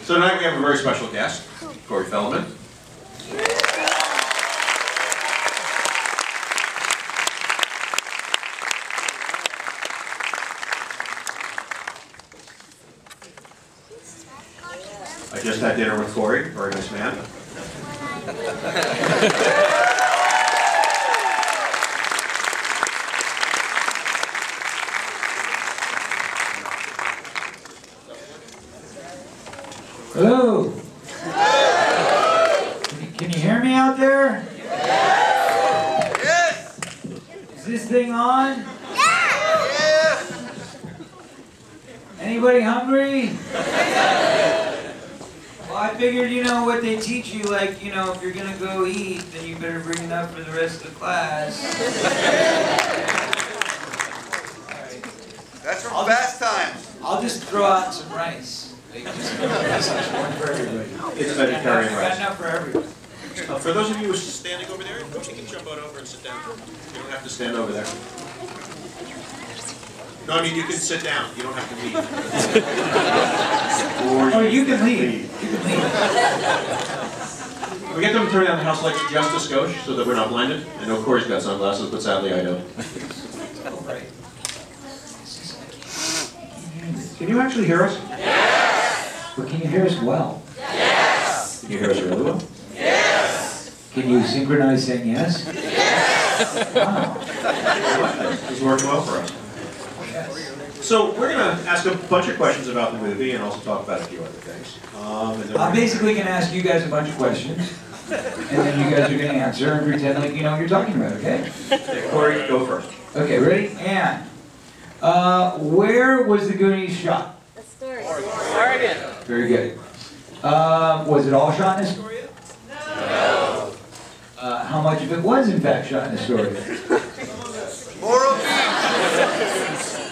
So tonight we have a very special guest, Corey Feldman. I just had dinner with Corey, very nice man. Hello. Can you hear me out there? Yes. Is this thing on? Yes. Anybody hungry? Well, I figured, you know, what they teach you, like, you know, if you're gonna go eat, then you better bring enough for the rest of the class. That's from Fast Times. I'll just throw out some rice. One for everybody. It's vegetarian rice. Got enough for everybody. For those of you who are standing over there, you can jump on over and sit down. You don't have to stand over there. No, I mean, you can sit down. You don't have to leave. Oh, you can leave. You can leave. We get them to turn down the house lights just a skosh so that we're not blinded. I know Corey's got sunglasses, but sadly I don't. Oh, right. Can you actually hear us? But can you hear us well? Yes! Can you hear us really well? Yes. Can you synchronize saying yes? Yes. Wow. It's working well for us. Yes. So we're going to ask a bunch of questions about the movie and also talk about a few other things. I'm basically going to ask you guys a bunch of questions, and then you guys are going to answer and pretend like you know what you're talking about, okay? Okay, Corey, go first. Okay, ready? And where was the Goonies shot? Oregon. Very good. Was it all shot in Astoria? No. How much of it was in fact shot in Astoria? Morro Beach.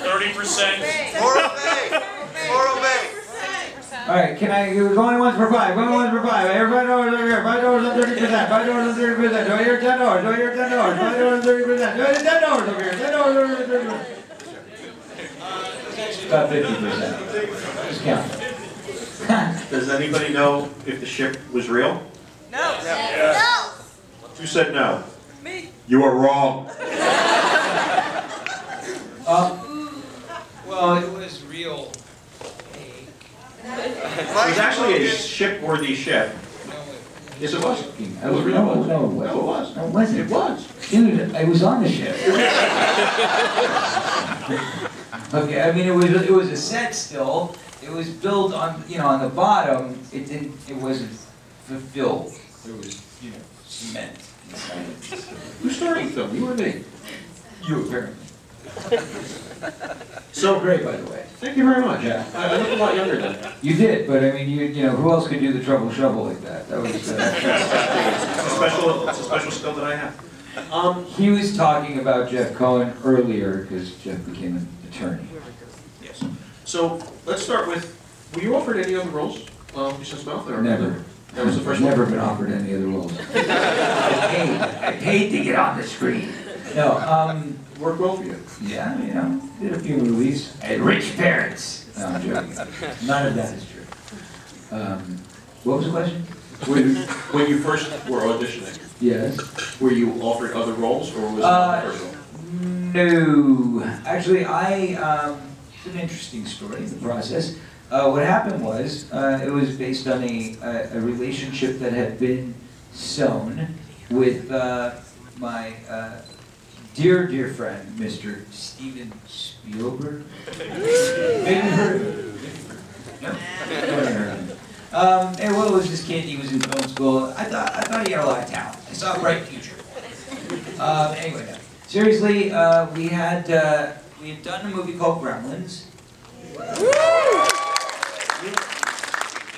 30%. Morro Bay. Morro Bay. All right, can I? Going once for five. Going once for five. Everybody knows over here. $5 on 30%. $5 on 30%. Do I hear $10? Do I hear $10? $5 on 30%. Do I hear $10 over here? $10 over here. 30%. About 50%. Just count. Does anybody know if the ship was real? No. Yes. Who said no? Me. You are wrong. Well, it was real. It was actually a ship-worthy ship. Yes, it was. It was real. No, No, it was. No, it wasn't. It was. Dude, I was on the ship. Okay, I mean it was a set still. It was built on, you know, on the bottom. It wasn't fulfilled. There was, you know, cement inside it. Who started the film? You or me? You apparently. So Great, by the way. thank you very much. Yeah. I look a lot younger then. You did, but I mean, you know, who else could do the treble shovel like that? That was. It's a special skill that I have. He was talking about Jeff Cohen earlier because Jeff became an attorney. Yes. So let's start with. Were you offered any other roles besides Mouth? Or Never. That was the first Never one. been offered any other roles. I paid to get on the screen. No, Worked well for you. yeah, you know, did a few movies. I had rich parents. No, I'm joking. None of that is true. What was the question? When you first were auditioning, Yes. were you offered other roles, or was that the first one? No. Actually, it's an interesting story in the process. What happened was, it was based on a relationship that had been sown with my dear friend, Mr. Steven Spielberg. Maybe you heard of him? No? Never heard of him. And well, it was this kid, he was in film school. I thought he had a lot of talent. I saw a bright future. Anyway, no. Seriously, we had done a movie called Gremlins.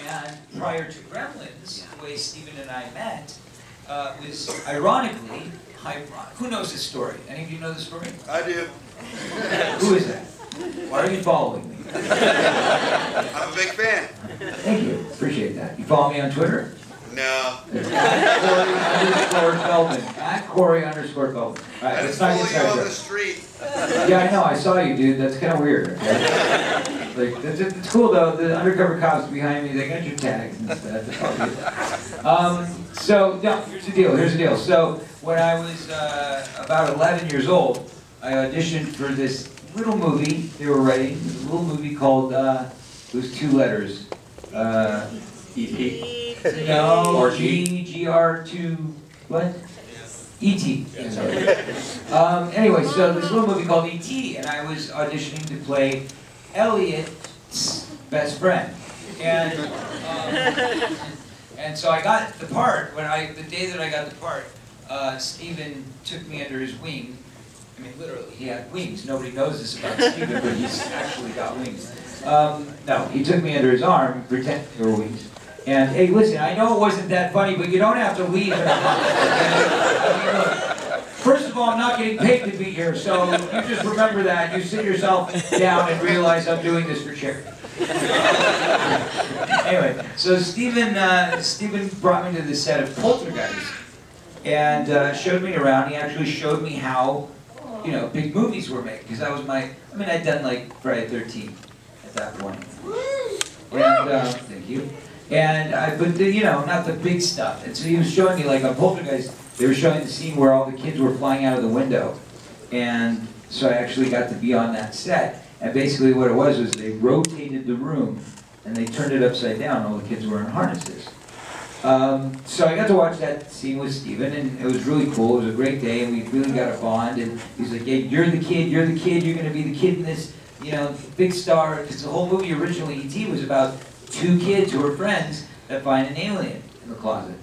And prior to Gremlins, the way Steven and I met was ironically, who knows this story? Any of you know the story? I do. Who is that? Why are you following me? I'm a big fan. Thank you, appreciate that. You follow me on Twitter? No. @Corey_Feldman. @Corey_Feldman. All right, I let's just not follow get you on the sidetracked. street. Yeah, I know, I saw you, dude. That's kind of weird. Okay? Like, it's cool though, the undercover cops behind me, they got your tags and stuff. It's all good. So, no, here's the deal. So, when I was about 11 years old, I auditioned for this little movie they were writing. It was a little movie called, it was 2 letters. E.T. No, Or GR2, what? E.T. Anyway, so this little movie called E.T. and I was auditioning to play Elliot's best friend. And so I got the part, the day that I got the part, Steven took me under his wing. I mean, literally, he had wings. Nobody knows this about Steven, but he's actually got wings. No, he took me under his arm, pretending they were wings. And hey, listen, I know it wasn't that funny, but you don't have to leave. I mean, look, first of all, I'm not getting paid to be here, so you just remember that. You sit yourself down and realize I'm doing this for charity. Anyway, so Steven brought me to the set of Poltergeist and showed me around. He actually showed me how, big movies were made, because that was I'd done like Friday the 13th at that point. And thank you. And but not the big stuff. And so he was showing me, like on Poltergeist, they were showing the scene where all the kids were flying out of the window. And so I actually got to be on that set. And basically what it was they rotated the room and they turned it upside down. All the kids were in harnesses. So I got to watch that scene with Steven, and it was really cool. It was a great day, and we really got a bond. And he's like, "Yeah, you're the kid. You're going to be the kid in this, big star." Because the whole movie originally, E.T. was about 2 kids who were friends that find an alien in the closet.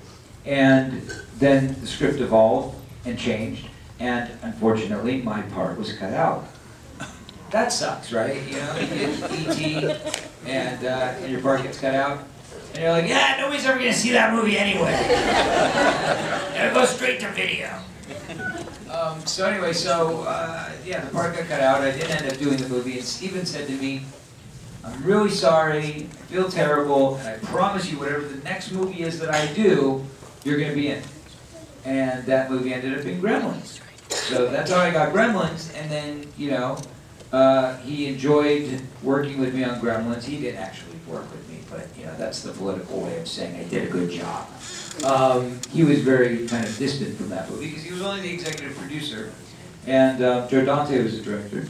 And then the script evolved and changed, and unfortunately, my part was cut out. That sucks, right? You get E.T. and your part gets cut out, and you're like, yeah, nobody's ever gonna see that movie anyway. It'll go straight to video. So anyway, yeah, the part got cut out. I didn't end up doing the movie, and Steven said to me, "I'm really sorry, I feel terrible, and I promise you whatever the next movie is that I do, you're going to be in." And that movie ended up being Gremlins. So that's how I got Gremlins, and then, he enjoyed working with me on Gremlins. He didn't actually work with me, but, that's the political way of saying I did a good job. He was very kind of distant from that movie, because he was only the executive producer, and Joe Dante was the director.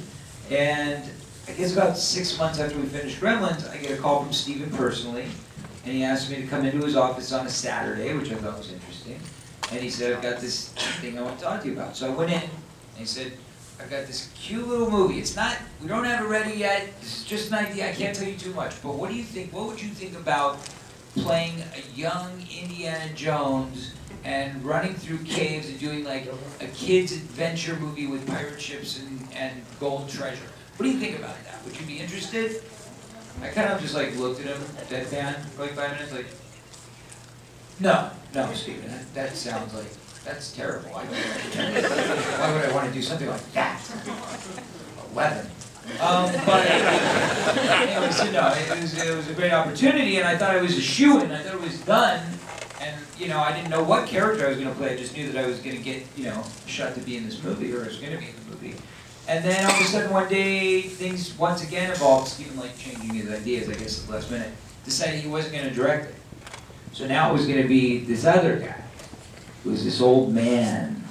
And I guess about 6 months after we finished Gremlins, I get a call from Steven personally, and he asked me to come into his office on a Saturday, which I thought was interesting. And he said, "I've got this thing I want to talk to you about." So I went in, and he said, "I've got this cute little movie. We don't have it ready yet. This is just an idea. I can't tell you too much. But what do you think? What would you think about playing a young Indiana Jones and running through caves and doing like a kid's adventure movie with pirate ships and gold treasure? What do you think about that? Would you be interested?" I kind of just like looked at him, deadpan, for like 5 minutes, like, no, Steven, that sounds like, that's terrible. Why would I want to do something like that? 11. But anyway, so no, it was a great opportunity, and I thought it was a shoo-in. I thought it was done, and I didn't know what character I was going to play. I just knew that I was going to get a shot to be in this movie, or I was going to be in the movie. And then all of a sudden one day, things once again evolved. Steven changing his ideas, I guess, at the last minute. Decided he wasn't going to direct it. So now it was going to be this other guy, who was this old man,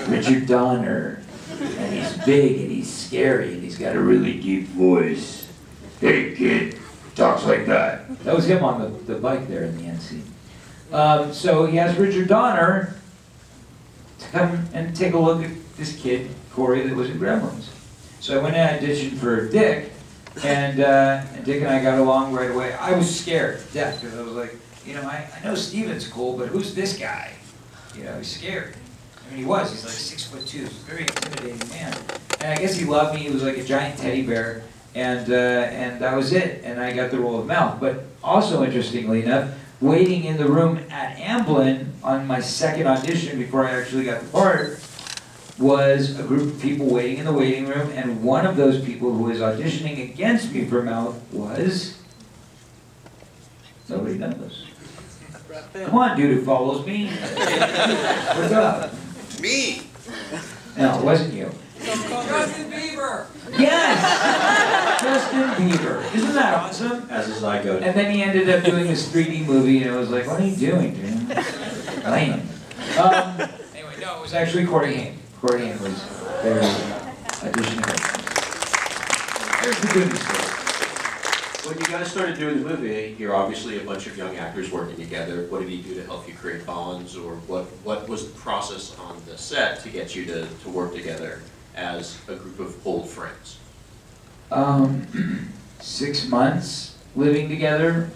Richard Donner. And he's big and he's scary and he's got a really deep voice. "Hey kid," talks like that. That was him on the bike there in the end scene. So he asked Richard Donner to come and take a look at this kid, Corey, that was in Gremlins. So I went and auditioned for Dick, and Dick and I got along right away. I was scared to death because I was like, I know Steven's cool, but who's this guy? He's scary. I mean, he was. He's like 6'2". He's a very intimidating man. And I guess he loved me. He was like a giant teddy bear, and that was it. And I got the role of Mel. But also, interestingly enough, waiting in the room at Amblin on my second audition before I actually got the part was a group of people waiting in the waiting room, and one of those people who was auditioning against me for Mel was... nobody knows. Come on, dude who follows me. What's up? Me. No, it wasn't you. Justin Bieber! Yes! Justin theater. Isn't that awesome? As is I go. And then he ended up doing this 3D movie, and it was like, what are you doing, dude? Lame. Anyway, no, it was actually Corey Haim. Corey Haim was their audition. There's the Goonies story. When you guys started doing the movie, you're obviously a bunch of young actors working together. What did he do to help you create bonds, or what was the process on the set to get you to work together as a group of old friends? 6 months living together,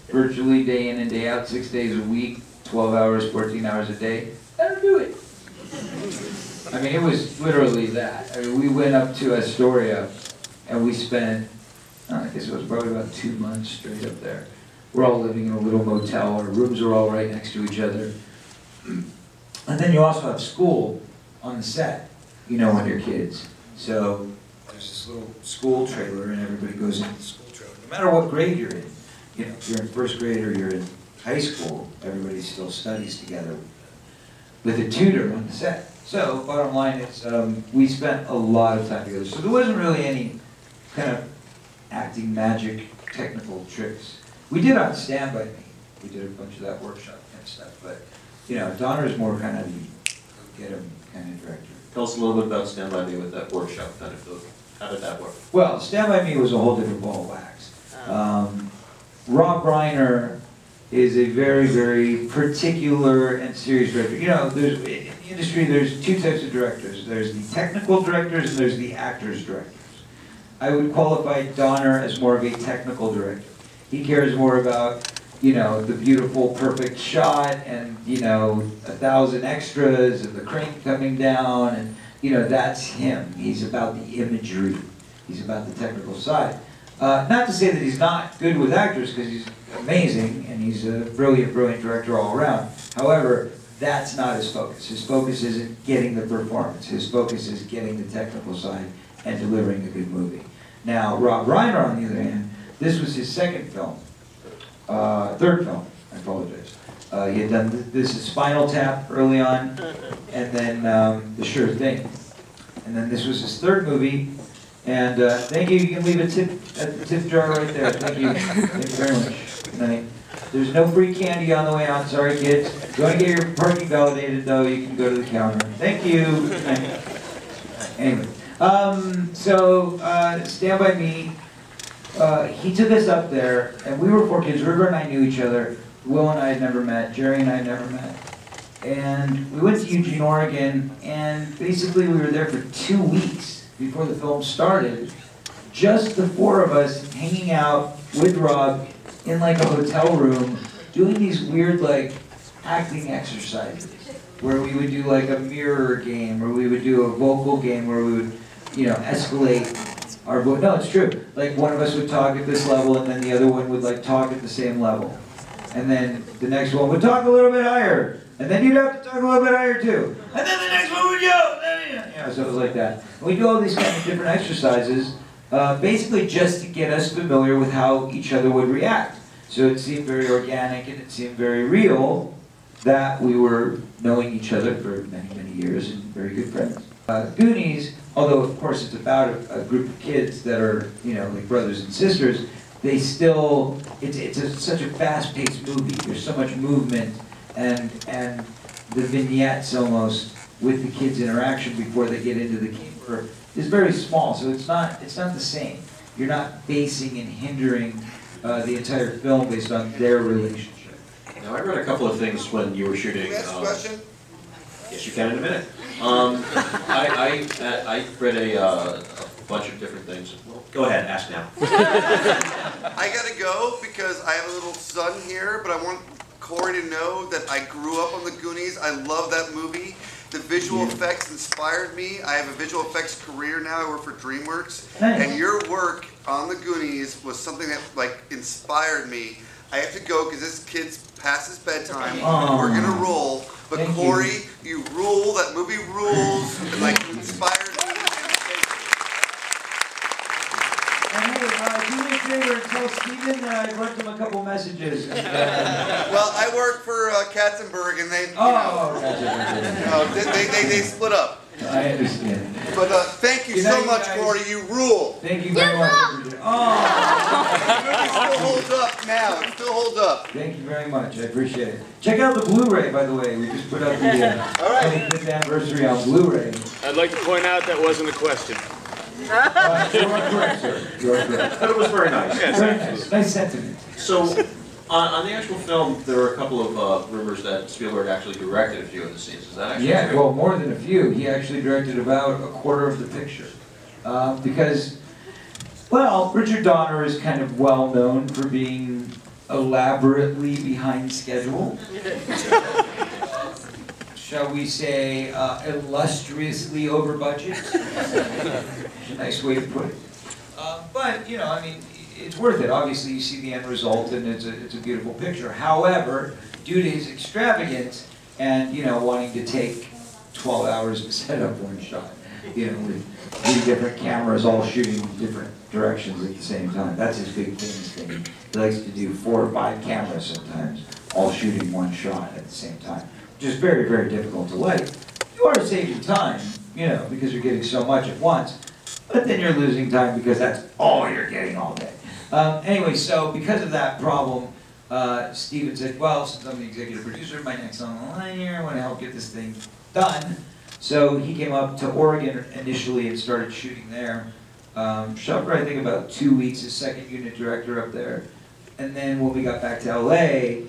virtually day in and day out, 6 days a week, 12 hours, 14 hours a day. That'll do it. I mean, it was literally that. I mean, we went up to Astoria and we spent, I guess it was probably about 2 months straight up there. We're all living in a little motel. Our rooms are all right next to each other. And then you also have school on the set, you know, when you're kids. So there's this little school trailer and everybody goes into the school trailer. No matter what grade you're in, you know, if you're in first grade or you're in high school, everybody still studies together with a tutor on the set. So bottom line is we spent a lot of time together. So there wasn't really any kind of acting magic technical tricks. We did on Stand By Me. We did a bunch of that workshop kind of stuff. But, you know, Donner's more kind of the get him kind of director. Tell us a little bit about Stand By Me with that workshop kind of. How did that work? Well, Stand By Me was a whole different ball of wax. Rob Reiner is a very, very particular and serious director. You know, there's, in the industry, there's two types of directors. There's the technical directors and there's the actors directors. I would qualify Donner as more of a technical director. He cares more about, you know, the beautiful, perfect shot and, you know, 1,000 extras and the crane coming down and, you know, that's him. He's about the imagery. He's about the technical side. Not to say that he's not good with actors, because he's amazing and he's a brilliant, brilliant director all around. However, that's not his focus. His focus isn't getting the performance. His focus is getting the technical side and delivering a good movie. Now, Rob Reiner, on the other hand, this was his second film. Third film, I apologize. He had done this is Spinal Tap early on, and then The Sure Thing. And then this was his third movie, and thank you. You can leave a tip at the tip jar right there. Thank you. Thank you very much. Good night. There's no free candy on the way out. Sorry, kids. If you want to get your parking validated, though, you can go to the counter. Thank you. Good night. Anyway, Stand By Me. He took us up there, and we were 4 kids. River and I knew each other. Will and I had never met. Jerry and I had never met. And we went to Eugene, Oregon, and basically we were there for 2 weeks before the film started. Just the 4 of us hanging out with Rob in like a hotel room, doing these weird like acting exercises, where we would do like a mirror game, or we would do a vocal game where we would, you know, escalate our voice. No, it's true. Like one of us would talk at this level, and then the other one would like talk at the same level. And then the next one would talk a little bit higher. And then you'd have to talk a little bit higher too. And then the next one would yell. You know, so it was like that. And we do all these kind of different exercises, basically just to get us familiar with how each other would react. So it seemed very organic and it seemed very real that we were knowing each other for many, many years and very good friends. Goonies, although of course it's about a group of kids that are, you know, like brothers and sisters, they still, it's such a fast-paced movie. There's so much movement and the vignettes almost with the kids' interaction before they get into the camper is very small. So it's not the same. You're not basing and hindering the entire film based on their relationship. Now I read a couple of things when you were shooting. Can we ask a question? Yes, you can in a minute. I read a bunch of different things. Well, go ahead, ask now. I gotta go because I have a little son here, but I want Corey to know that I grew up on the Goonies. I love that movie. The visual effects inspired me. I have a visual effects career now. I work for DreamWorks. Nice. And your work on the Goonies was something that like inspired me. I have to go because this kid's past his bedtime. Aww. We're gonna roll. But Thank Corey, you rule. That movie rules. And like inspired me. And hey, do me a favor and tell Steven that I wrote him a couple messages. Well, I work for Katzenberg, and they, you Oh, gotcha. know, they split up. I understand. But thank you Good so night, much, guys. Corey. You rule. Thank you very much. Oh, The movie still holds up now. It still holds up. thank you very much. I appreciate it. Check out the Blu-ray, by the way. We just put out the All right. 25th anniversary on Blu-ray. I'd like to point out that wasn't a question. You are correct, sir. You are correct. But it was very nice. Very nice. Nice sentiment. So, on the actual film, there were a couple of rumors that Spielberg actually directed a few of the scenes. Is that actually Yeah, true? well, more than a few. He actually directed about a quarter of the picture. Because, well, Richard Donner is kind of well known for being elaborately behind schedule. Shall we say, illustriously over budget? A nice way to put it. But, you know, I mean, it's worth it. Obviously, you see the end result, and it's a beautiful picture. However, due to his extravagance and, you know, wanting to take 12 hours to set up one shot, you know, with 3 different cameras all shooting in different directions at the same time. That's his big thing. He likes to do 4 or 5 cameras sometimes, all shooting one shot at the same time, which is very, very difficult to light. You are saving time, you know, because you're getting so much at once, but then you're losing time because that's all you're getting all day. Anyway, so because of that problem, Steven said, well, since I'm the executive producer, my next on the line here, I want to help get this thing done. So he came up to Oregon initially and started shooting there. Shot for, I think, about 2 weeks as second unit director up there. And then when we got back to LA,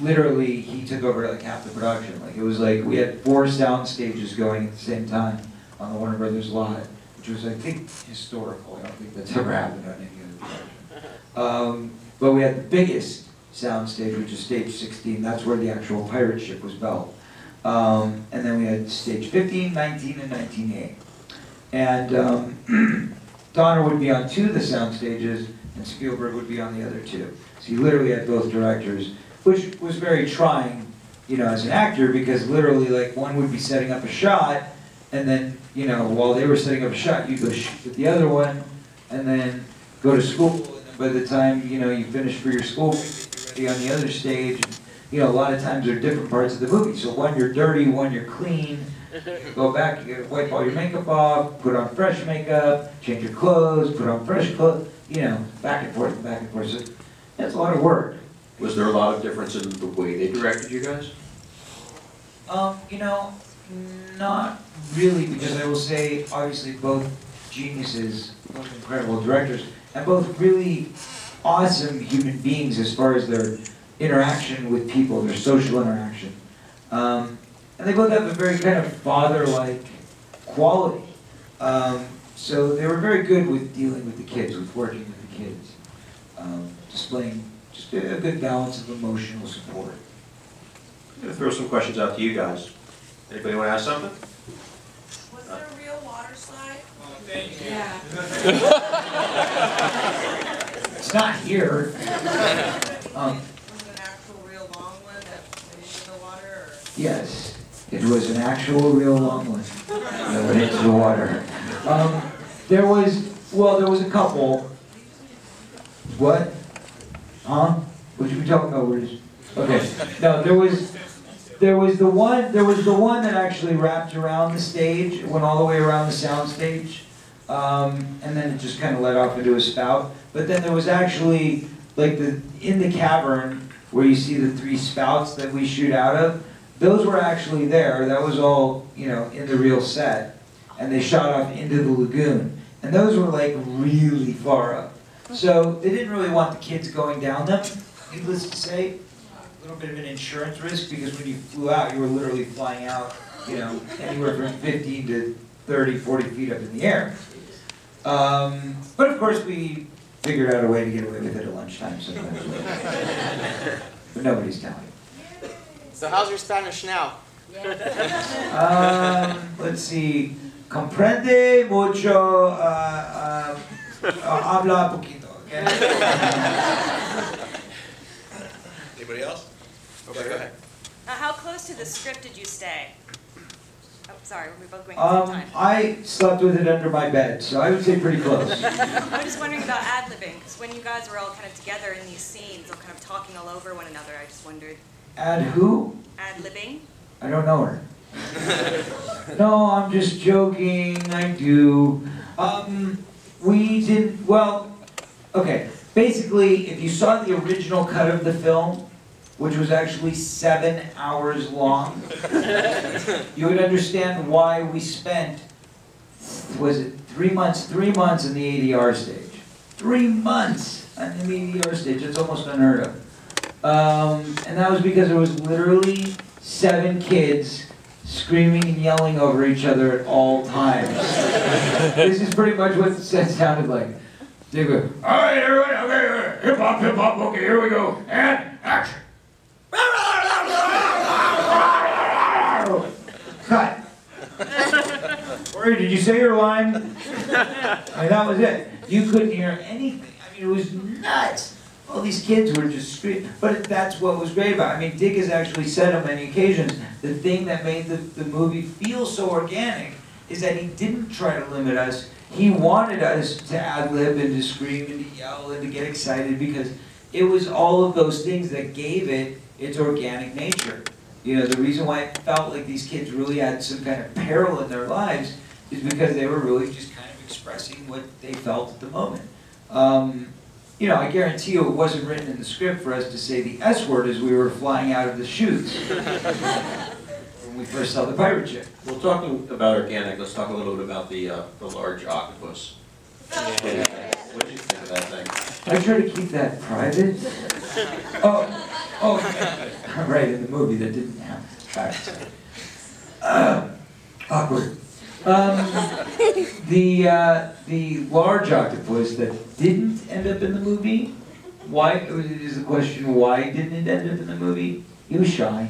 literally he took over like half the production. Like it was like we had 4 sound stages going at the same time on the Warner Brothers lot, which was, I think, historical. I don't think that's ever happened on any other production. But we had the biggest sound stage, which is stage 16. That's where the actual pirate ship was built. And then we had stage 15, 19, and 19A. And Donner would be on 2 of the sound stages, and Spielberg would be on the other 2. So he literally had both directors, which was very trying, you know, as an actor, because literally, like, one would be setting up a shot, and then, you know, while they were setting up a shot, you'd go shoot with the other one, and then go to school, and then by the time, you know, you finish for your school, you're ready on the other stage. And, you know, a lot of times there are different parts of the movie. So one you're dirty, one you're clean. You go back, you gotta wipe all your makeup off, put on fresh makeup, change your clothes, put on fresh clothes, you know, back and forth and back and forth. So that's a lot of work. Was there a lot of difference in the way they directed you guys? You know, not really, because I will say, obviously, both geniuses, both incredible directors, and both really awesome human beings as far as their interaction with people, their social interaction. And they both have a very kind of father-like quality. So they were very good with dealing with the kids, with working with the kids, displaying just a good balance of emotional support. I'm going to throw some questions out to you guys. Anybody want to ask something? Was there a real water slide? Oh, thank you. Yeah. It's not here. Was it an actual real long one that went into the water, or? Yes, it was an actual real long one that went into the water. There was a couple. What? Huh? What should we talk about? Okay. No, there was the one that actually wrapped around the stage, it went all the way around the sound stage, and then it just kind of led off into a spout. But then there was actually, like, in the cavern where you see the 3 spouts that we shoot out of, those were actually there. That was all, you know, in the real set. And they shot off into the lagoon. And those were, like, really far up. So they didn't really want the kids going down them, needless to say. A little bit of an insurance risk, because when you flew out, you were literally flying out, you know, anywhere from 15 to 30, 40 feet up in the air. But of course, we figured out a way to get away with it at lunchtime sometimes. But nobody's telling. So how's your Spanish now? Let's see. Comprende mucho, habla poquito. Okay? Anybody else? Okay, go ahead. How close to the script did you stay? Oh, sorry, we're both going at the same time. I slept with it under my bed, so I would say pretty close. I was just wondering about ad-libbing, because when you guys were all kind of together in these scenes, all kind of talking all over one another, I just wondered. Ad who? Ad-libbing? I don't know her. No, I'm just joking, I do. We didn't, well, okay. Basically, if you saw the original cut of the film, which was actually 7 hours long, you would understand why we spent, was it 3 months? 3 months in the ADR stage. 3 months on the ADR stage, that's almost unheard of. And that was because there was literally 7 kids screaming and yelling over each other at all times. This is pretty much what the set sounded like. They go, all right, everyone, okay, hip hop, okay, here we go, and action. Cut. Ori, did you say your line? I mean, that was it. You couldn't hear anything. I mean, it was nuts. All these kids were just screaming. But that's what was great about it. I mean, Dick has actually said on many occasions, the thing that made the movie feel so organic is that he didn't try to limit us. He wanted us to ad-lib and to scream and to yell and to get excited because it was all of those things that gave it its organic nature. You know, the reason why it felt like these kids really had some kind of peril in their lives is because they were really just kind of expressing what they felt at the moment. You know, I guarantee you it wasn't written in the script for us to say the S word as we were flying out of the chutes when we first saw the pirate ship. Well, talking about organic, let's talk a little bit about the large octopus. What did you think of that thing? I try to keep that private. Oh, right, in the movie that didn't happen. Awkward. The large octopus that didn't end up in the movie, why, is the question, why didn't it end up in the movie? He was shy.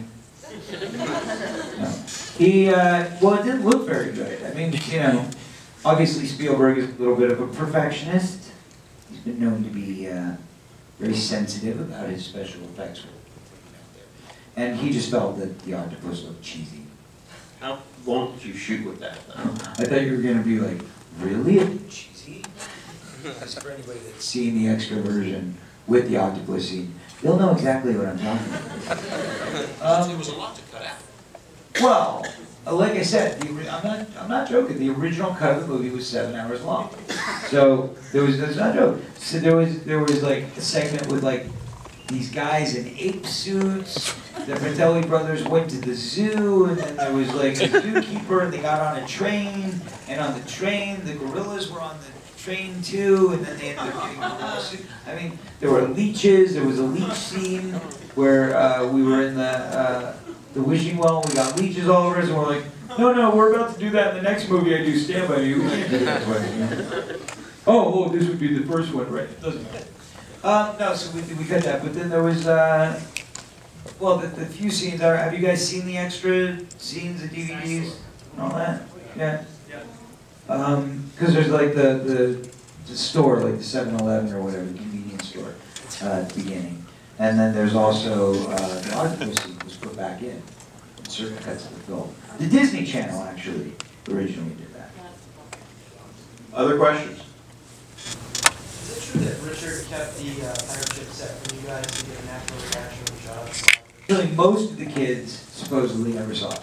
No. Well, it didn't look very good. I mean, you know, obviously Spielberg is a little bit of a perfectionist. He's been known to be very sensitive about his special effects work. And he just felt that the octopus looked cheesy. How long did you shoot with that, though? I thought you were going to be like, really? It looked cheesy? Because for anybody that's seen the extra version with the octopus scene, they'll know exactly what I'm talking about. There was a lot to cut out. Well, like I said, I'm not joking. The original cut of the movie was 7 hours long. So that's not a joke. So there was like a segment with like these guys in ape suits. The Fratelli brothers went to the zoo, and then there was like a zookeeper, and they got on a train, and on the train the gorillas were on the train too, and then they ended up getting gorillas. I mean, there were leeches. There was a leech scene where we were in the wishing well. We got leeches all over us, and we're like, no, we're about to do that in the next movie I do, Stand By Me. We can't do that twice. Oh, this would be the first one, right? It doesn't matter. No, so we cut that, but then there was, well, the few scenes, have you guys seen the extra scenes, the DVDs, and all that? Yeah? Because there's like the store, like the 7-Eleven or whatever, the convenience store, at the beginning. And then there's also, the octopus scene was put back in certain cuts of the film. The Disney Channel, actually, originally did that. Other questions? Is it true that Richard kept the pirate ship set for you guys to get a natural reaction from shots? Really, most of the kids supposedly never saw it.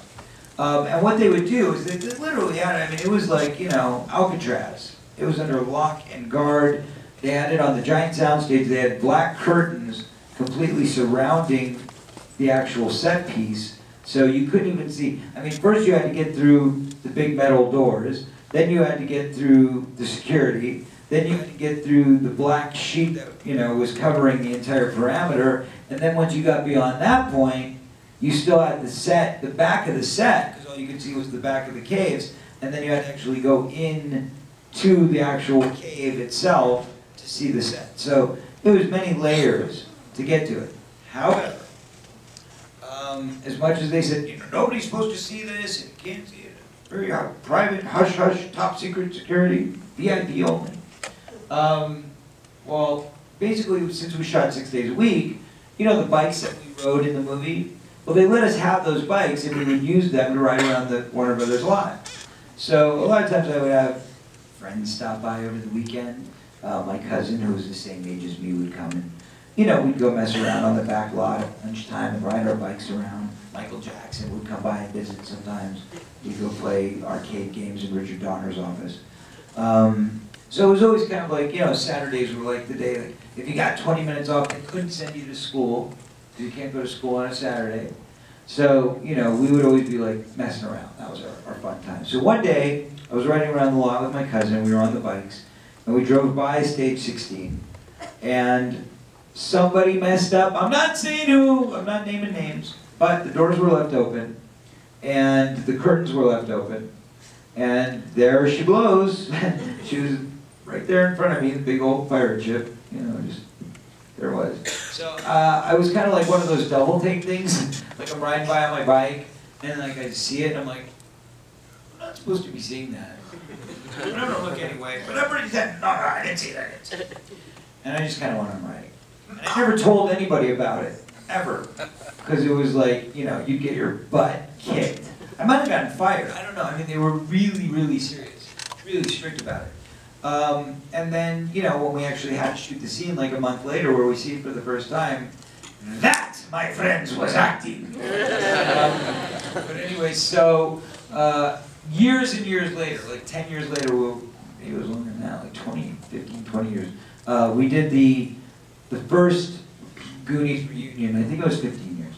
And what they would do is they literally had it, I mean, it was like, you know, Alcatraz. It was under lock and guard. They had it on the giant soundstage. They had black curtains completely surrounding the actual set piece. So you couldn't even see. I mean, first you had to get through the big metal doors. Then you had to get through the security. Then you had to get through the black sheet that, you know, was covering the entire parameter. And then once you got beyond that point, you still had the set, the back of the set, because all you could see was the back of the caves. And then you had to actually go in to the actual cave itself to see the set. So it was many layers to get to it. However, as much as they said, you know, nobody's supposed to see this, and you can't see it, very private, hush-hush, top-secret security, VIP only. Well, basically, since we shot 6 days a week, you know, the bikes that we rode in the movie, well, they let us have those bikes, and we would use them to ride around the Warner Brothers lot. So a lot of times I would have friends stop by over the weekend. My cousin, who was the same age as me, would come and, you know, we'd go mess around on the back lot at lunchtime and ride our bikes around. Michael Jackson would come by and visit sometimes. We'd go play arcade games in Richard Donner's office. So it was always kind of like, you know, Saturdays were like the day, like, if you got 20 minutes off, they couldn't send you to school, because you can't go to school on a Saturday. So, you know, we would always be like messing around. That was our fun time. So one day, I was riding around the lot with my cousin, we were on the bikes, and we drove by stage 16, and somebody messed up. I'm not saying who, I'm not naming names, but the doors were left open, and the curtains were left open, and there she blows. She was right there in front of me, the big old pirate ship, you know, just, there it was. So I was kind of like one of those double take things, like I'm riding by on my bike, and like I see it, and I'm like, I'm not supposed to be seeing that. I'm not gonna look anyway, but I'm pretty no, I didn't see that. And I just kind of went on riding. And I never told anybody about it, ever. Because it was like, you know, you'd get your butt kicked. I might have gotten fired, I don't know. I mean, they were really, really serious, really strict about it. And then, you know, when we actually had to shoot the scene like a month later where we see it for the first time, that, my friends, was acting. But anyway, so years and years later, like 10 years later, maybe it was longer than that, like 15, 20 years, we did the first Goonies reunion, I think it was 15 years,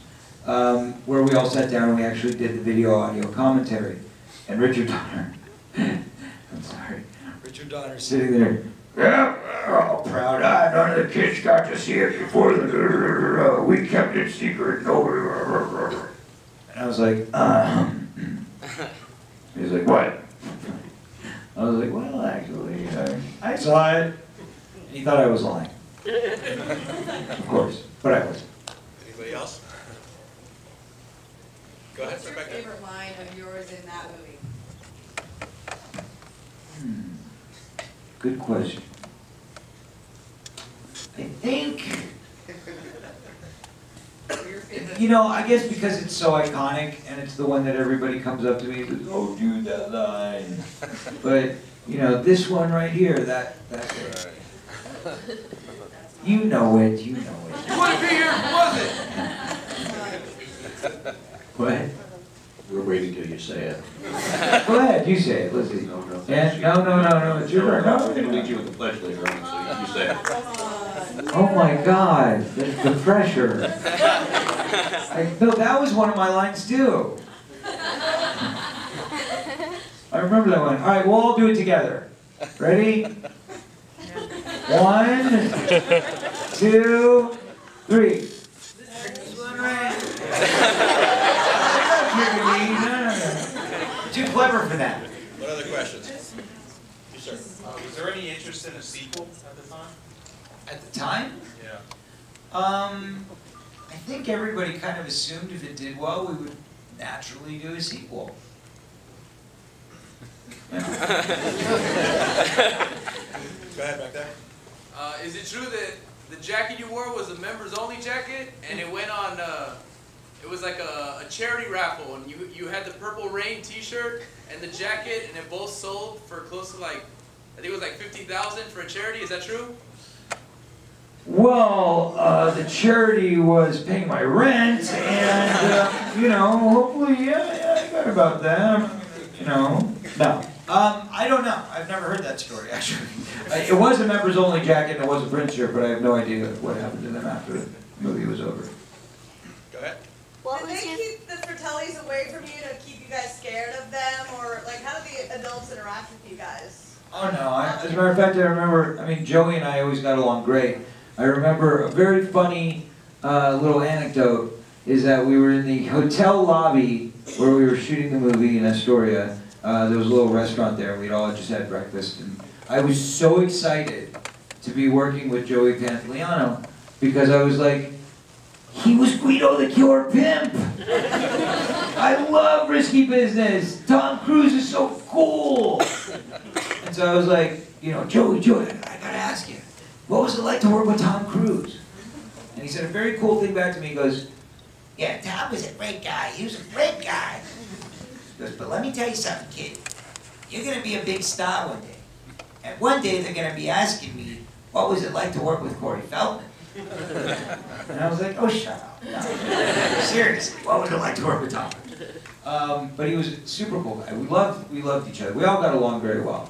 where we all sat down and we actually did the video audio commentary. And Richard Donner, I'm sorry, Richard Donner sitting there, yeah, we're all proud. None of the kids got to see it before. We kept it secret. Nobody. And I was like, he was like, what? I was like, well, actually, I saw it. And he thought I was lying. Of course, but I wasn't. Anybody else? Go ahead, What's your Rebecca. favorite line of yours in that movie? Good question. I think, Your favorite. you know, I guess because it's so iconic and it's the one that everybody comes up to me and says, oh, dude, that line. But, you know, this one right here, that you know it, you know it. You want to be here, was it? What? We're waiting till you say it. Go ahead, you say it, let's see. No, no. Yeah, no, it's your turn. I'm No, going to lead you with the pledge later on, so you say it. Oh my God, the pressure. No, that was one of my lines too. I remember that one. All right, we'll all do it together. Ready? 1, 2, 3. Too clever for that. What other questions? You, sir. Was there any interest in a sequel at the time? At the time? Yeah. I think everybody kind of assumed if it did well, we would naturally do a sequel. Go ahead, back there. Is it true that the jacket you wore was a members only jacket and it went on, it was like a charity raffle and you had the Purple Rain t-shirt and the jacket and it both sold for close to like, I think it was like $50,000 for a charity, is that true? Well, the charity was paying my rent and, you know, hopefully, yeah, I got about that, you know, no. I don't know. I've never heard that story, actually. It was a members-only jacket and it was a print shirt, but I have no idea what happened to them after the movie was over. Go ahead. Did they keep the Fratellis away from you to keep you guys scared of them, or like how did the adults interact with you guys? Oh no, as a matter of fact, I remember, I mean, Joey and I always got along great. I remember a very funny little anecdote is that we were in the hotel lobby where we were shooting the movie in Astoria. There was a little restaurant there, and we'd all just had breakfast. And I was so excited to be working with Joey Pantoliano because I was like, he was Guido the Killer Pimp! I love Risky Business! Tom Cruise is so cool! And so I was like, you know, Joey, I gotta ask you, what was it like to work with Tom Cruise? And he said a very cool thing back to me. He goes, yeah, Tom was a great guy. He was a great guy. He goes, but let me tell you something, kid. You're gonna be a big star one day. And one day they're gonna be asking me, what was it like to work with Corey Feldman? And I was like, oh, shut up. No. Seriously, what was it like to work with Tom? But he was a super cool guy. We loved each other. We all got along very well.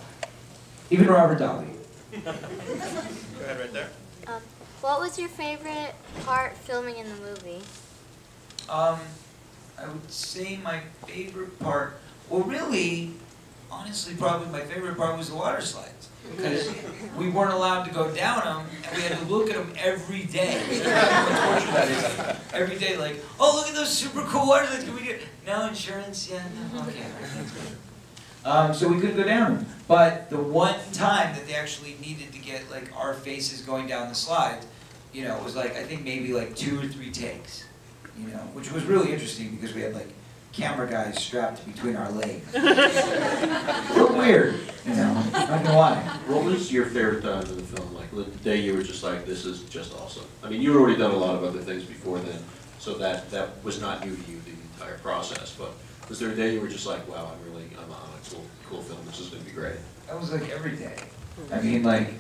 Even Robert Davi. Go ahead right there. What was your favorite part filming in the movie? I would say my favorite part, well really, honestly probably my favorite part was the water slides. Because we weren't allowed to go down them, and we had to look at them every day. How torture that is. Every day, like, oh, look at those super cool water slides. Can we get no insurance? Yeah, no, okay. So we couldn't go down them. But the one time that they actually needed to get like our faces going down the slide, you know, it was like I think maybe like 2 or 3 takes, you know, which was really interesting because we had like camera guys strapped between our legs. A little weird, you know, not gonna lie. What was your favorite time in the film? Like the day you were just like, this is just awesome. I mean, you had already done a lot of other things before then, so that was not new to you the entire process. But was there a day you were just like, wow, I'm on a cool film. This is gonna be great. That was like every day. I mean, like,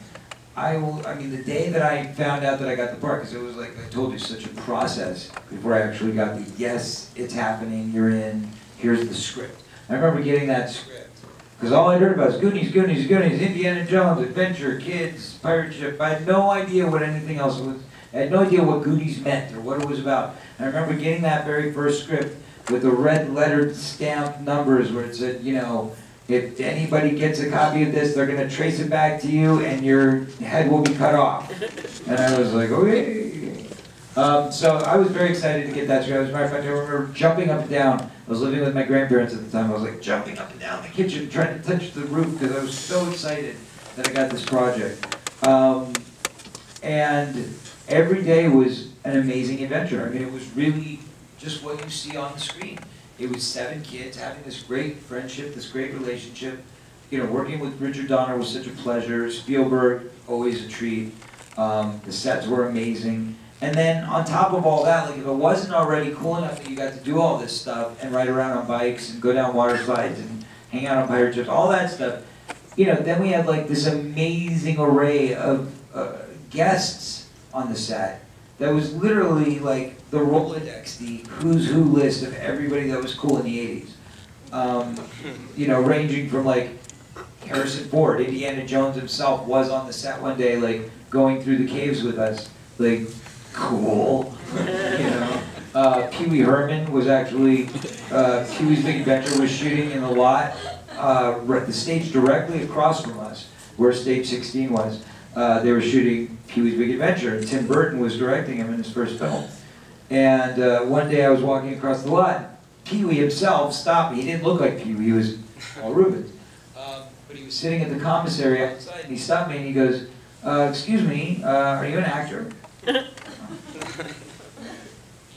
I mean, the day that I found out that I got the part, because it was like I told you, such a process before I actually got the yes, it's happening, you're in, here's the script. I remember getting that script, because all I heard about was Goonies, Goonies, Goonies, Indiana Jones, Adventure, Kids, Pirate Ship. I had no idea what anything else was. I had no idea what Goonies meant or what it was about. And I remember getting that very first script with the red lettered stamped numbers where it said, you know, if anybody gets a copy of this, they're going to trace it back to you and your head will be cut off. And I was like, okay. So I was very excited to get that script. As a matter of fact, I remember jumping up and down. I was living with my grandparents at the time. I was like jumping up and down the kitchen, trying to touch the roof because I was so excited that I got this project. And every day was an amazing adventure. I mean, it was really just what you see on the screen. It was 7 kids having this great friendship, this great relationship. You know, working with Richard Donner was such a pleasure. Spielberg, always a treat. The sets were amazing. And then on top of all that, like if it wasn't already cool enough that you got to do all this stuff and ride around on bikes and go down water slides and hang out on pirate ships, all that stuff, you know, then we had like this amazing array of guests on the set that was literally like the Rolodex, the who's who list of everybody that was cool in the 80s. You know, ranging from like Harrison Ford, Indiana Jones himself was on the set one day, like going through the caves with us, like cool. You know, Pee Wee Herman was actually Pee Wee's Big Adventure was shooting in the lot, the stage directly across from us, where stage 16 was. They were shooting Pee Wee's Big Adventure, and Tim Burton was directing him in his first film. And one day I was walking across the lot. Pee Wee himself stopped me. He didn't look like Pee Wee. He was all Rubens. But he was sitting at the commissary outside, and he stopped me and he goes, excuse me, are you an actor?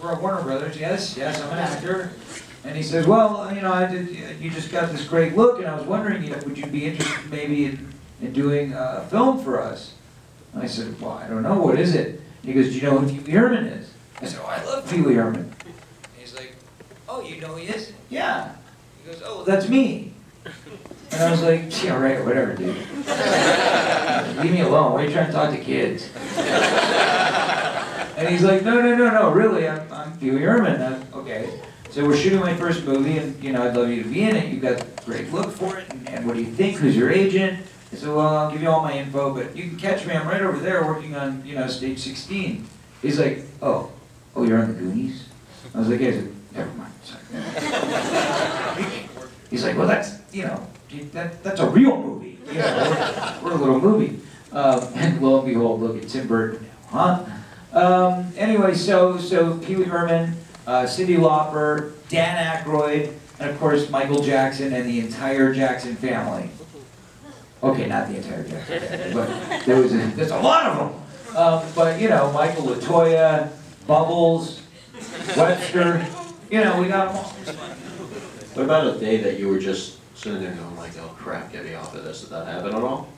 We're at Warner Brothers. Yes, I'm an actor. And he says, well, you know, you just got this great look, and I was wondering, you know, would you be interested maybe in doing a film for us? And I said, well, I don't know, what is it? And he goes, do you know who Pee Wee Herman is? I said, oh, I love Pee Wee Herman. And he's like, oh, you know who he is? Yeah. He goes, oh, well, that's me. And I was like, yeah, right, whatever, dude. Leave me alone. Why are you trying to talk to kids? And he's like, no, really, I'm Pee Wee Herman. Okay. So we're shooting my first movie, and, you know, I'd love you to be in it. You've got a great look for it, and what do you think? Who's your agent? I said, well, I'll give you all my info, but you can catch me. I'm right over there working on, you know, stage 16. He's like, oh, you're on the Goonies? I was like, yeah. He said, never mind. Sorry. He's like, well, that's, you know, that's a real movie. You know, we're a little movie. And lo and behold, look at Tim Burton now, huh? Anyway, so Pee Wee Herman, Cyndi Lauper, Dan Aykroyd, and of course Michael Jackson and the entire Jackson family. Okay, not the entire Jackson family, but there's a lot of them. But you know, Michael LaToya, Bubbles, Webster, you know, we got them all. What about a day that you were just sitting there going like, oh crap, get me off of this? Did that happen at all?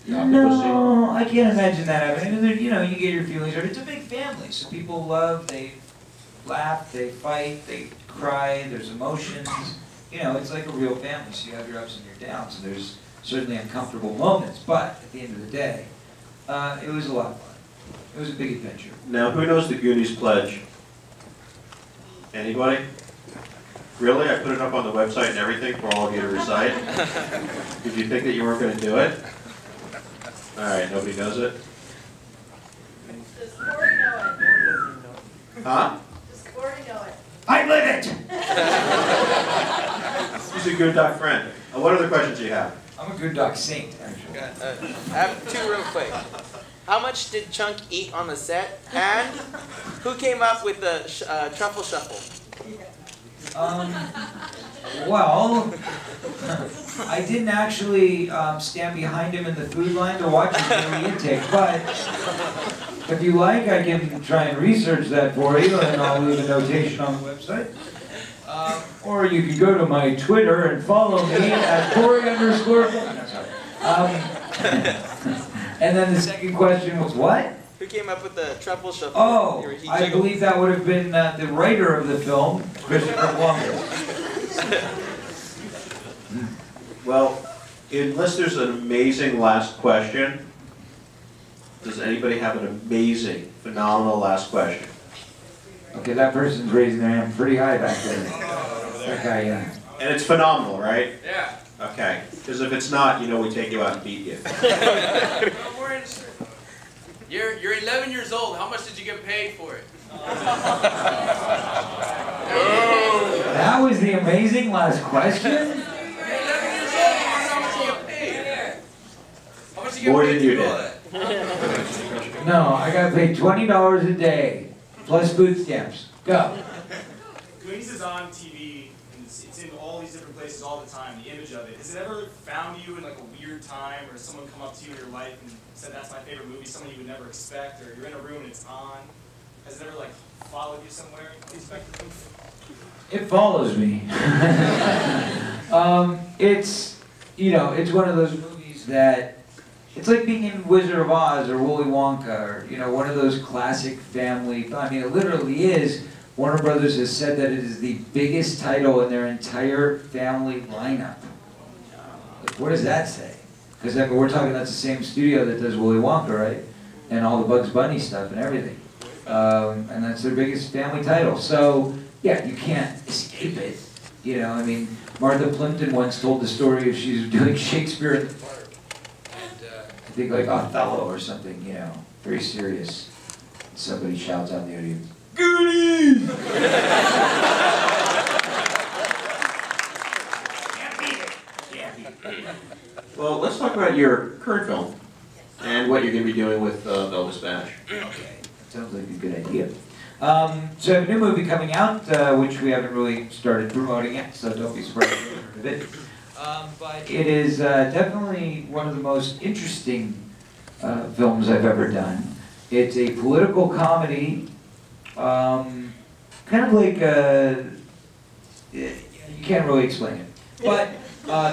No, I can't imagine that happening. You know, you get your feelings hurt. It's a big family, so people love, they laugh, they fight, they cry, there's emotions. You know, it's like a real family, so you have your ups and your downs, and there's certainly uncomfortable moments, but at the end of the day, It was a lot of fun. It was a big adventure. Now, who knows the Goonies pledge? Anybody? Really? I put it up on the website and everything for all of you to recite? Did you think that you weren't going to do it? All right, nobody knows it? Does Corey know it? Huh? Does Corey know it? I live it! He's a good doc friend. What other questions do you have? I'm a good doc saint, actually. I have two real quick. How much did Chunk eat on the set? And who came up with the truffle shuffle? Well, I didn't actually stand behind him in the food line to watch his daily intake, but if you like, I can try and research that for you, and I'll leave a notation on the website. Or you can go to my Twitter and follow me at Corey_. And then the second question was what? Who came up with the truffle shuffle? Oh, I believe that would have been the writer of the film, Christopher Columbus. Well, unless there's an amazing last question, does anybody have an amazing, phenomenal last question? Okay, that person's raising their hand pretty high back there. That guy, yeah. And it's phenomenal, right? Yeah. Okay, because if it's not, you know we take you out and beat you. You're 11 years old. How much did you get paid for it? That was the amazing last question? You're 11 years old. How much did you get paid? How much did you get More paid than you to do all did. that? No, I got paid $20 a day, plus food stamps. Go. Goonies is on TV, and it's in all these different places all the time, the image of it. Has it ever found you in like a weird time, or someone come up to you in your life and said, that's my favorite movie, someone you would never expect, or you're in a room and it's on? Has it ever like followed you somewhere unexpectedly? It follows me. It's, you know, it's one of those movies that, it's like being in Wizard of Oz or Willy Wonka, or, you know, one of those classic family, I mean, it literally is. Warner Brothers has said that it is the biggest title in their entire family lineup. Like, what does that say? Because I mean, we're talking, that's the same studio that does Willy Wonka, right? And all the Bugs Bunny stuff and everything. And that's their biggest family title. So, yeah, you can't escape it. You know, I mean, Martha Plimpton once told the story of she was doing Shakespeare in the park. And I think like Othello or something, you know, very serious. Somebody shouts out in the audience, Goonies! Well, let's talk about your current film and what you're going to be doing with Elvis Bash. Okay, sounds like a good idea. So I have a new movie coming out, which we haven't really started promoting yet, so don't be surprised if you heard of it. But it is definitely one of the most interesting films I've ever done. It's a political comedy, kind of like you can't really explain it. But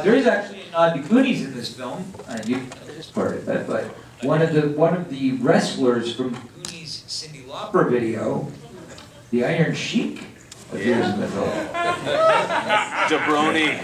there is actually a nod to Goonies in this film. You know this part of it, but one of the wrestlers from the Goonies Cyndi Lauper video, the Iron Sheik, appears in the film. Jabroni.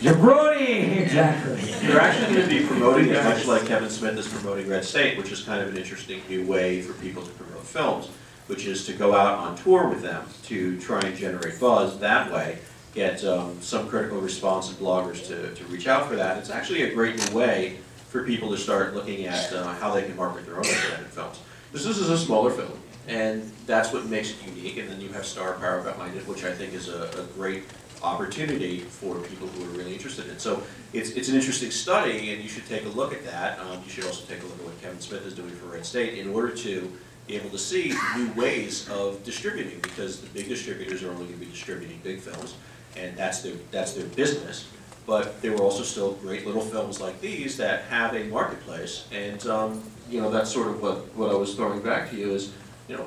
Jabroni, exactly. You're actually going to be promoting it much like Kevin Smith is promoting Red State, which is kind of an interesting new way for people to promote films, which is to go out on tour with them to try and generate buzz that way, get some critical response and bloggers to reach out for that. It's actually a great new way for people to start looking at how they can market their own independent films. This is a smaller film, and that's what makes it unique, and then you have star power behind it, which I think is a great opportunity for people who are really interested in it. So it's an interesting study, and you should take a look at that. You should also take a look at what Kevin Smith is doing for Red State in order to be able to see new ways of distributing, because the big distributors are only going to be distributing big films, and that's their business. But there were also still great little films like these that have a marketplace, and you know, that's sort of what I was throwing back to you is, you know,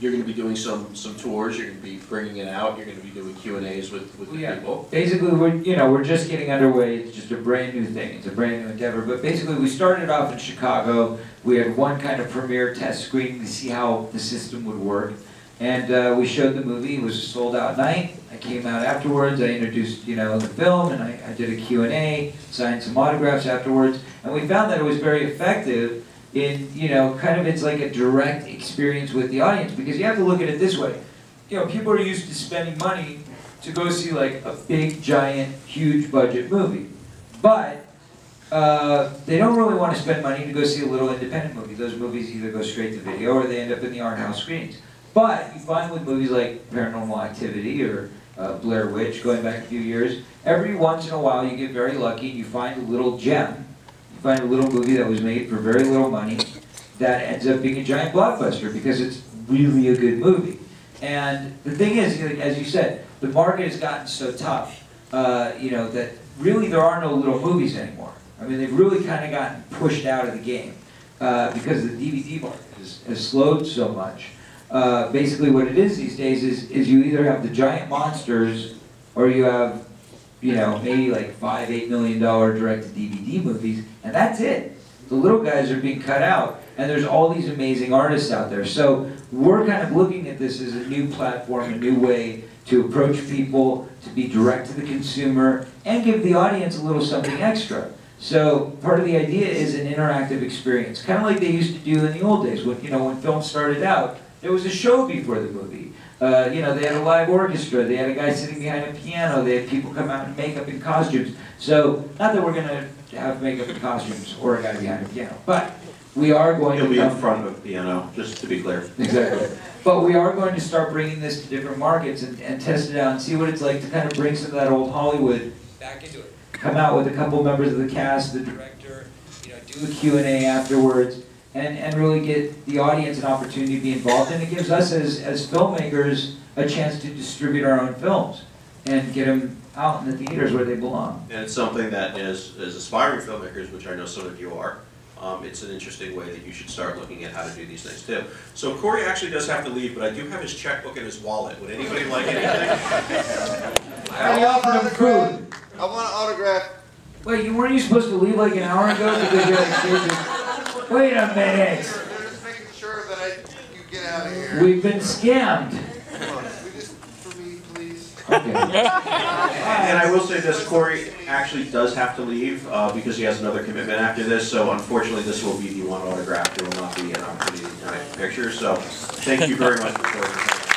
you're going to be doing some tours, you're going to be bringing it out, you're going to be doing Q&As with the people. Basically, we're just getting underway. It's just a brand new thing. It's a brand new endeavor. But basically, we started off in Chicago. We had one kind of premiere test screening to see how the system would work. And we showed the movie. It was a sold-out night. I came out afterwards. I introduced, the film, and I did a Q&A, signed some autographs afterwards. And we found that it was very effective in, kind of it's like a direct experience with the audience, because you have to look at it this way. People are used to spending money to go see like a big, giant, huge budget movie. But they don't really want to spend money to go see a little independent movie. Those movies either go straight to video or they end up in the art house screens. But you find with movies like Paranormal Activity or Blair Witch, going back a few years, every once in a while you get very lucky and you find a little gem. You find a little movie that was made for very little money that ends up being a giant blockbuster because it's really a good movie. And the thing is, as you said, the market has gotten so tough, that really there are no little movies anymore. I mean, they've really kind of gotten pushed out of the game because the DVD market has slowed so much. Basically what it is these days is you either have the giant monsters or you have, maybe like $5–8 million direct-to-DVD movies, and that's it. The little guys are being cut out, and there's all these amazing artists out there. So we're kind of looking at this as a new platform, a new way to approach people, to be direct to the consumer, and give the audience a little something extra. So part of the idea is an interactive experience, kind of like they used to do in the old days. When film started out, there was a show before the movie. They had a live orchestra, they had a guy sitting behind a piano, they had people come out in makeup and costumes. So, not that we're going to have makeup and costumes or a guy behind a piano, but we are going He'll to be in front of a piano, just to be clear. Exactly. But we are going to start bringing this to different markets and test it out and see what it's like to kind of bring some of that old Hollywood back into it. Come out with a couple members of the cast, the director, do a Q&A afterwards, and really get the audience an opportunity to be involved. And it gives us as filmmakers a chance to distribute our own films and get them out in the theaters where they belong. And it's something that as aspiring filmmakers, which I know some of you are, it's an interesting way that you should start looking at how to do these things too. So Corey actually does have to leave, but I do have his checkbook in his wallet. Would anybody like anything? I offered him food. I want an autograph. Wait, weren't you supposed to leave like an hour ago because you're like, wait a minute. They're just making sure that you get out of here. We've been scammed. Come on, for me, please. Okay. And I will say this, Corey actually does have to leave because he has another commitment after this, so unfortunately this will be the one autograph. There will not be an opportunity to take pictures, so thank you very much for